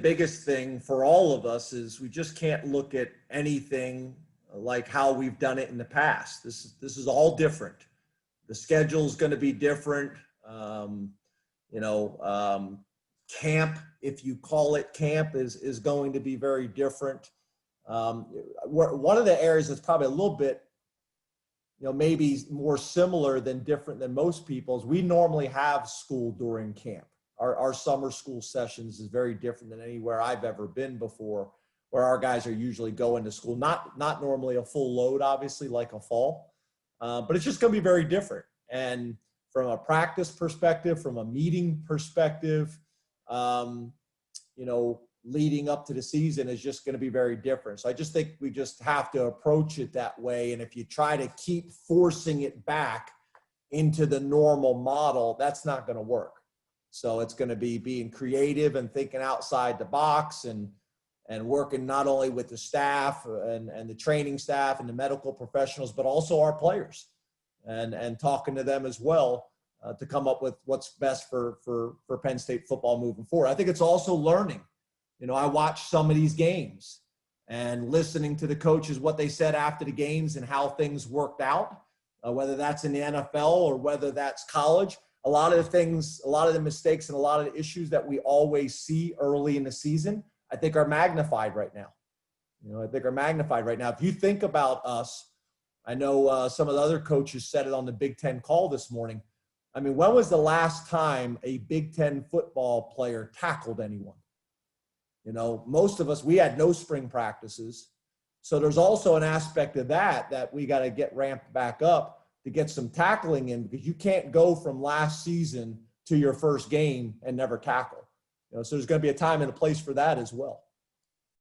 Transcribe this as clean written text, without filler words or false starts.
biggest thing for all of us is we just can't look at anything like how we've done it in the past. This is all different. The schedule is going to be different. Camp, if you call it camp, is going to be very different. One of the areas that's probably a little bit, maybe more similar than different than most people's, we normally have school during camp. Our summer school sessions is very different than anywhere I've ever been before, where our guys are usually going to school, not normally a full load, obviously, like a fall, but it's just going to be very different. And from a practice perspective, from a meeting perspective, leading up to the season is just going to be very different. So I just think we just have to approach it that way. And if you try to keep forcing it back into the normal model, that's not going to work. So it's going to be being creative and thinking outside the box and working not only with the staff and the training staff and the medical professionals, but also our players and talking to them as well to come up with what's best for Penn State football moving forward. I think it's also learning. I watched some of these games and listening to the coaches, what they said after the games and how things worked out, whether that's in the NFL or whether that's college. A lot of the things, a lot of the mistakes and a lot of the issues that we always see early in the season, I think are magnified right now. If you think about us, I know some of the other coaches said it on the Big Ten call this morning. I mean, when was the last time a Big Ten football player tackled anyone? Most of us, we had no spring practices. So there's also an aspect of that we got to get ramped back up to get some tackling in, because you can't go from last season to your first game and never tackle. So there's going to be a time and a place for that as well.